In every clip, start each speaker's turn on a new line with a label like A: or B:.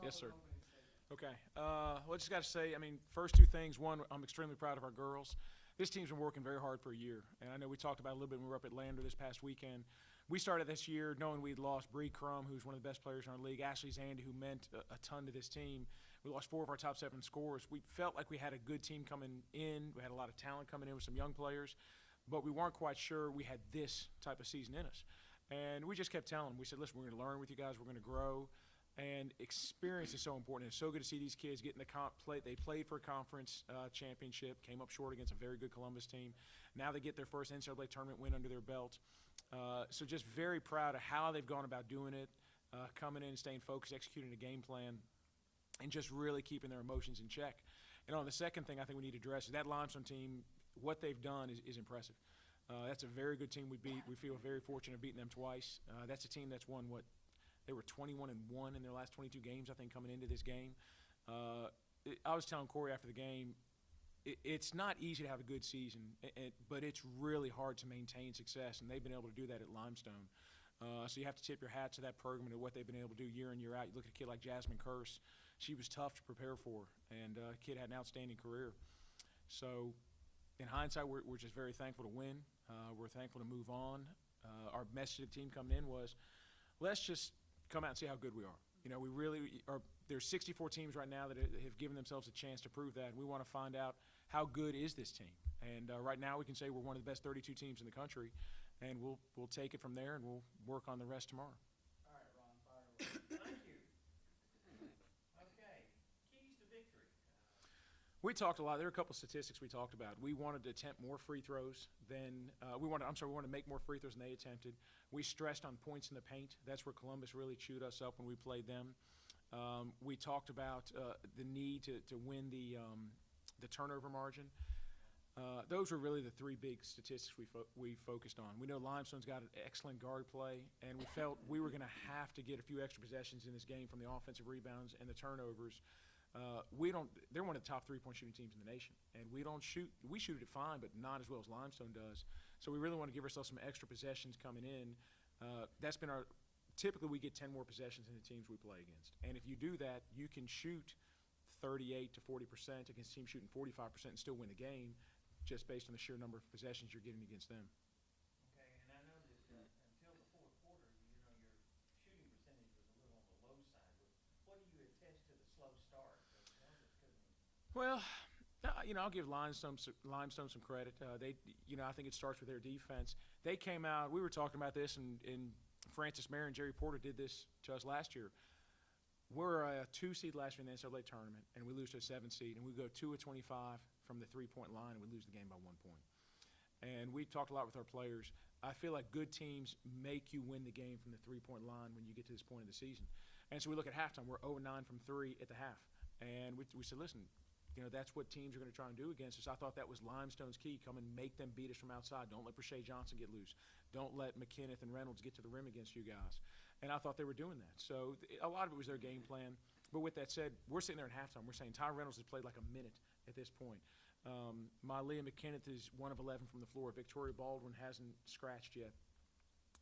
A: Yes, sir. Okay. Well, I just got to say, I mean, first two things. One, I'm extremely proud of our girls. This team's been working very hard for a year, and I know we talked about it a little bit when we were up at Lander this past weekend. We started this year knowing we'd lost Bree Crum, who's one of the best players in our league, Ashley Zandy, who meant a ton to this team. We lost 4 of our top 7 scorers. We felt like we had a good team coming in. We had a lot of talent coming in with some young players, but we weren't quite sure we had this type of season in us. And we just kept telling them, we said, listen, we're going to learn with you guys. We're going to grow. And experience is so important. It's so good to see these kids get in the play. They played for a conference championship, came up short against a very good Columbus team. Now they get their first NCAA tournament win under their belt. So just very proud of how they've gone about doing it, coming in and staying focused, executing a game plan, and just really keeping their emotions in check. And on the second thing I think we need to address is that Limestone team, what they've done is impressive. That's a very good team we beat. We feel very fortunate of beating them twice. That's a team that's won, they were 21-1 in their last 22 games, I think, coming into this game. I was telling Corey after the game, it's not easy to have a good season, but it's really hard to maintain success, and they've been able to do that at Limestone. So you have to tip your hat to that program and what they've been able to do year in, year out. You look at a kid like Jasmine Curse. She was tough to prepare for, and the kid had an outstanding career. So in hindsight, we're just very thankful to win. We're thankful to move on. Our message to the team coming in was, let's just come out and see how good we are. You know, we really are. There's 64 teams right now that have given themselves a chance to prove that. We want to find out how good is this team. And right now we can say we're one of the best 32 teams in the country, and we'll take it from there, and we'll work on the rest tomorrow.
B: All right, Ron, fire away. Thank you. Okay, keys to victory.
A: We talked a lot. There are a couple of statistics we talked about. We wanted to attempt more free throws than we wanted to make more free throws than they attempted. We stressed on points in the paint. That's where Columbus really chewed us up when we played them. We talked about the need to win the turnover margin. Those were really the 3 big statistics we focused on. We know Limestone's got an excellent guard play, and we felt we were going to have to get a few extra possessions in this game from the offensive rebounds and the turnovers. They're one of the top 3-point shooting teams in the nation, and we shoot it fine, but not as well as Limestone does. So we really want to give ourselves some extra possessions coming in. That's been typically we get 10 more possessions than the teams we play against. And if you do that, you can shoot 38 to 40% against teams shooting 45% and still win the game just based on the sheer number of possessions you're getting against them.
B: Okay, and I know that until the fourth quarter, your shooting percentage was a little on the low side. What do you attest to the slow start?
A: Well, I'll give Limestone some credit. I think it starts with their defense. They came out. We were talking about this, and Francis Mayer and Jerry Porter did this to us last year. We're a 2 seed last year in the NCAA tournament, and we lose to a 7 seed, and we go 2 of 25 from the 3-point line, and we lose the game by 1 point. And we talked a lot with our players. I feel like good teams make you win the game from the 3-point line when you get to this point of the season. And so we look at halftime. We're 0-9 from 3 at the half, and we said, listen. That's what teams are going to try and do against us. I thought that was Limestone's key. Come and make them beat us from outside. Don't let Brashay Johnson get loose. Don't let McKinneth and Reynolds get to the rim against you guys. And I thought they were doing that. So a lot of it was their game plan. But with that said, we're sitting there at halftime. We're saying Ty Reynolds has played like a minute at this point. Malia McKinneth is 1 of 11 from the floor. Victoria Baldwin hasn't scratched yet.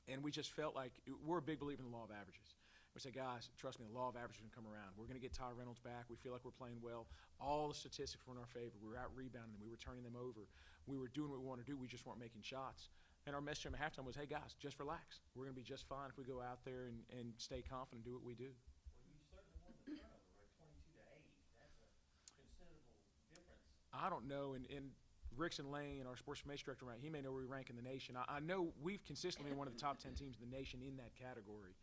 A: And we just felt like we're a big believer in the law of averages. We say, guys, trust me, the law of averages is going to come around. We're going to get Ty Reynolds back. We feel like we're playing well. All the statistics were in our favor. We were out rebounding them. We were turning them over. We were doing what we wanted to do. We just weren't making shots. And our message at halftime was, hey, guys, just relax. We're going to be just fine if we go out there and stay confident and do what we do.
B: Well, you certainly won the turnover, right? 22-8. That's a considerable difference.
A: I don't know. And Rickson Lane, our sports information director, he may know where we rank in the nation. I know we've consistently been one of the top 10 teams in the nation in that category.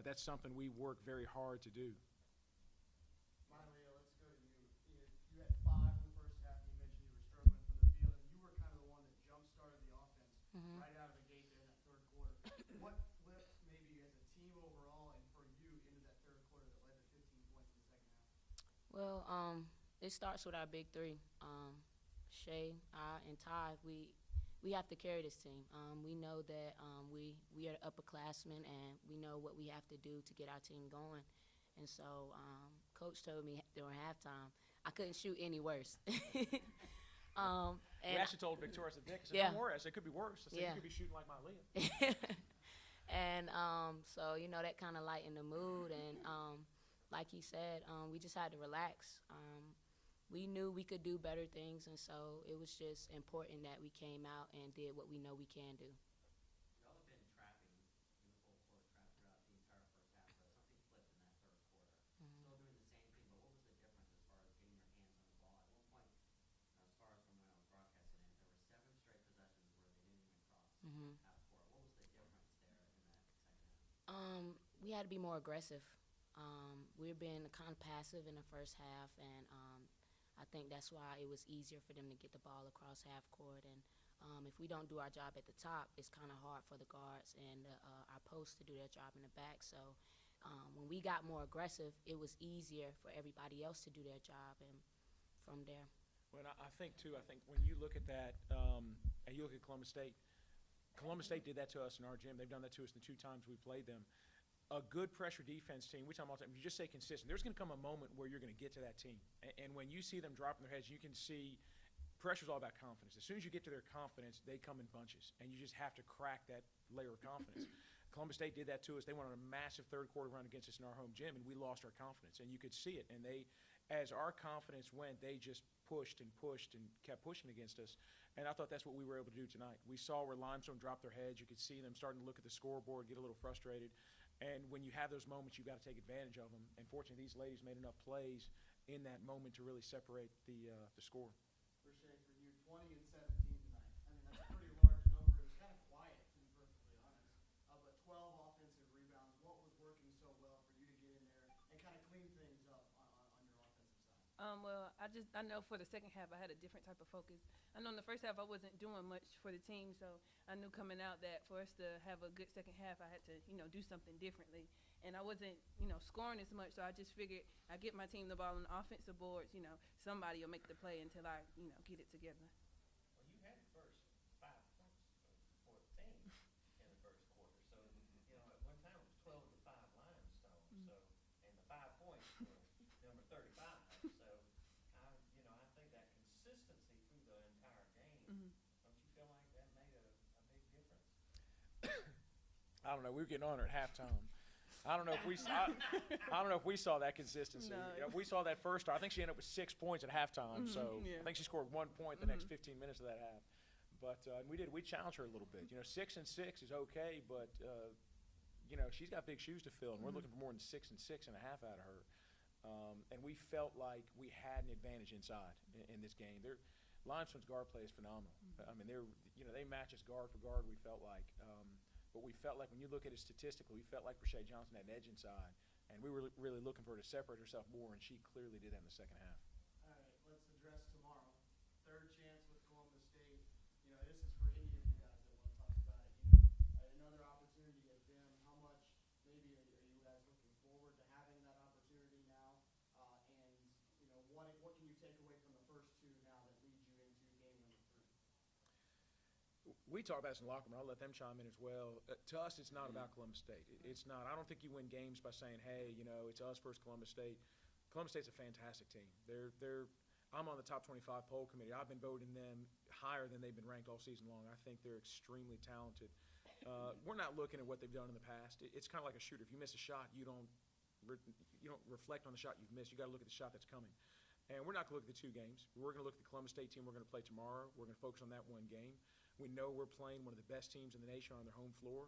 A: That's something we work very hard to do.
C: Malia, let's go to you. You had 5 in the first half, and you mentioned you were struggling from the field, and you were kind of the one that jump-started the offense right out of the gate there in that third quarter. What flipped maybe as a team overall and for you into that third quarter that led to 15 points in the second half?
D: Well, it starts with our big 3. Shay, I, and Ty, we have to carry this team. We know that we are upperclassmen, and we know what we have to do to get our team going. And so Coach told me during halftime I couldn't shoot any worse. And
A: we actually told Victoria, I said,
D: yeah.
A: Don't worry. I said, it could be worse. I said,
D: Yeah.
A: You could be shooting like Malia.
D: And so, that kind of lightened the mood. And like he said, we just had to relax. We knew we could do better things, and so it was just important that we came out and did what we know we can do.
B: Y'all have been trapping in the full court trap throughout the entire first half, but something flipped in that third quarter. Still doing the same thing, but what was the difference as far as getting your hands on the ball? At one point, as far as from when I was broadcasting it, there were 7 straight possessions where they didn't even cross half court. What was the difference there in that second half?
D: We had to be more aggressive. We've been kind of passive in the first half, and I think that's why it was easier for them to get the ball across half court. And if we don't do our job at the top, it's kind of hard for the guards and our posts to do their job in the back. So when we got more aggressive, it was easier for everybody else to do their job, and from there.
A: Well, I think, too, when you look at that, and you look at Columbus State did that to us in our gym. They've done that to us the 2 times we played them. A good pressure defense team, we talk all the time, if you just stay consistent, there's going to come a moment where you're going to get to that team. And when you see them dropping their heads, you can see pressure's all about confidence. As soon as you get to their confidence, they come in bunches, and you just have to crack that layer of confidence. Columbus State did that to us. They went on a massive third-quarter run against us in our home gym, and we lost our confidence. And you could see it. And as our confidence went, they just pushed and kept pushing against us. And I thought that's what we were able to do tonight. We saw where Limestone dropped their heads. You could see them starting to look at the scoreboard, get a little frustrated. And when you have those moments, you've got to take advantage of them. And fortunately, these ladies made enough plays in that moment to really separate the score.
C: For Shea, for you, 20 and 17 tonight. I mean, that's a pretty large number. It was kind of quiet, to be perfectly honest. But 12 offensive rebounds. What was working so well for you to get in there and kind of clean things up on your offensive side?
E: Well, I know for the second half I had a different type of focus. I know in the first half I wasn't doing much for the team, so I knew coming out that for us to have a good second half, I had to, do something differently. And I wasn't, scoring as much, so I just figured I get my team the ball on the offensive boards, somebody will make the play until I, get it together.
B: Well, you had the first 5 points for the team in the first quarter. So, at one time it was 12 to 5 Limestone. So, and the 5 points were number 35. So, I think that consistency through the entire game, don't you feel like that made a big difference?
A: I don't know. We were getting on her at halftime. I don't know if we saw that consistency.
E: No.
A: We saw that first. I think she ended up with 6 points at halftime. So
E: yeah.
A: I think she scored 1 point the next 15 minutes of that half. But we challenged her a little bit. 6 and 6 is okay, but she's got big shoes to fill, and we're looking for more than 6 and 6 and a half out of her. And we felt like we had an advantage inside in this game. Limestone's guard play is phenomenal. I mean, they match us guard for guard. We felt like. But we felt like when you look at it statistically, we felt like Rashae Johnson had an edge inside, and we were really looking for her to separate herself more, and she clearly did that in the second half.
C: All right, let's address tomorrow. Third chance with Columbus State. This is for any of you guys that want to talk about it. Another opportunity at them. How much maybe are you guys looking forward to having that opportunity now? And what can you take away from the first 2 now that leads you into game number 3?
A: We talk about this in the locker room. I'll let them chime in as well. To us, it's not about Columbus State. It's not. I don't think you win games by saying, hey, it's us versus Columbus State. Columbus State's a fantastic team. I'm on the top 25 poll committee. I've been voting them higher than they've been ranked all season long. I think they're extremely talented. We're not looking at what they've done in the past. It's kind of like a shooter. If you miss a shot, you don't reflect on the shot you've missed. You got to look at the shot that's coming. And we're not going to look at the 2 games. We're going to look at the Columbus State team we're going to play tomorrow. We're going to focus on that one game. We know we're playing one of the best teams in the nation on their home floor.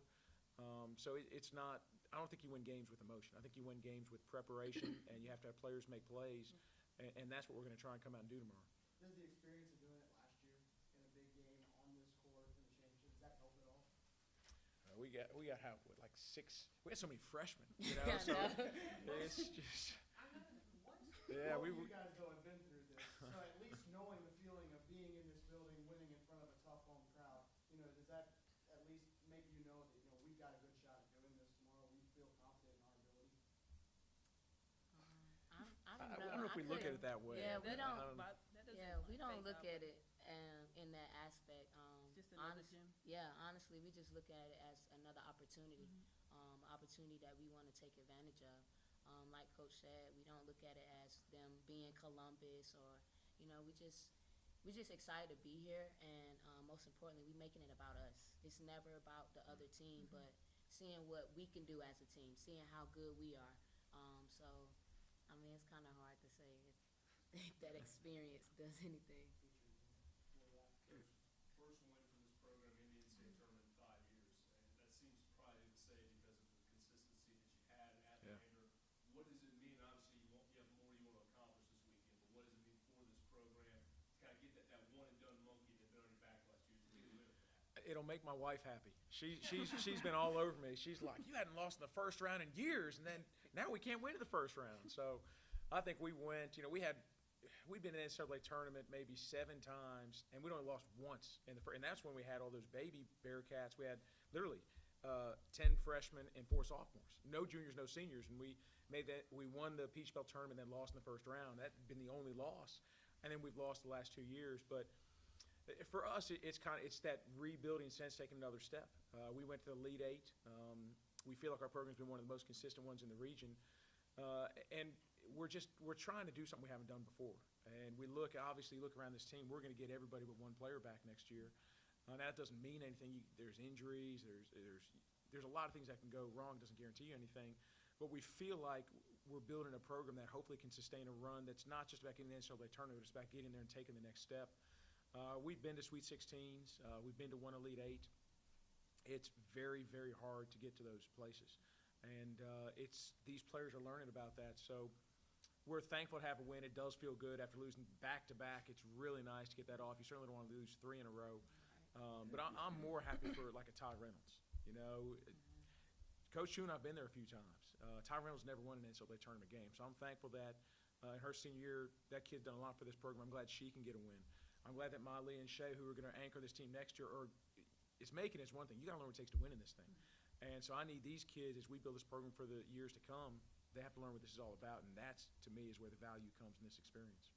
A: So it's not – I don't think you win games with emotion. I think you win games with preparation, and you have to have players make plays, and that's what we're going to try and come out and do tomorrow.
C: Does the experience of doing it last year in a big game on this court in the championship, does that help at all?
A: We got like 6 – we had so many freshmen,
D: Yeah,
A: so
D: no.
A: it's just –
C: Yeah, you guys though have been through this, so at least knowing the feeling of being in this building, winning in front of a tough home crowd, does that at least make you know that we've got a good shot at doing this tomorrow? We feel confident in our ability.
D: I
A: I don't know if we look at it that way.
D: Yeah, we don't.
E: Yeah,
D: We don't look at it in that aspect.
E: Just another gym.
D: Yeah, honestly, we just look at it as another opportunity, opportunity that we want to take advantage of. Like Coach said, we don't look at it as them being Columbus or, we're just excited to be here, and most importantly, we're making it about us. It's never about the other team, but seeing what we can do as a team, seeing how good we are. So I mean, it's kind of hard to say if that experience does anything.
F: Well, Coach, first win for this program in the NCAA tournament in 5 years, and that seems probably to say because of the consistency that you had at
A: Yeah.
F: Lander. What does it mean? Obviously, you have more you want to accomplish this weekend, but what does it mean for this program to kind of get that one and done monkey that's been on your back last year to get a win with that?
A: It'll make my wife happy. She's been all over me. She's like, you hadn't lost in the first round in years, and then now we can't win in the first round. So I think we went. We've been in the NCAA tournament maybe 7 times, and we'd only lost once in the first. And that's when we had all those baby Bearcats. We had literally 10 freshmen and 4 sophomores, no juniors, no seniors, and we won the Peach Belt tournament, then lost in the first round. That had been the only loss, and then we've lost the last 2 years, but. For us, it's that rebuilding sense, taking another step. We went to the Elite 8. We feel like our program's been one of the most consistent ones in the region, and we're trying to do something we haven't done before. And we look around this team. We're going to get everybody but one player back next year. That doesn't mean anything. There's injuries. There's a lot of things that can go wrong. It doesn't guarantee you anything. But we feel like we're building a program that hopefully can sustain a run that's not just about getting the NCAA tournament, but it's about getting there and taking the next step. We've been to Sweet 16s. We've been to one Elite 8. It's very, very hard to get to those places. And these players are learning about that. So we're thankful to have a win. It does feel good after losing back-to-back. It's really nice to get that off. You certainly don't want to lose 3 in a row. But I'm more happy for like a Ty Reynolds. Coach Chu and I have been there a few times. Ty Reynolds never won an NCAA tournament game. So I'm thankful that in her senior year, that kid's done a lot for this program. I'm glad she can get a win. I'm glad that Miley and Shay, who are going to anchor this team next year, it's making it one thing. You got to learn what it takes to win in this thing. And so I need these kids, as we build this program for the years to come, they have to learn what this is all about. And that's, to me, is where the value comes in this experience.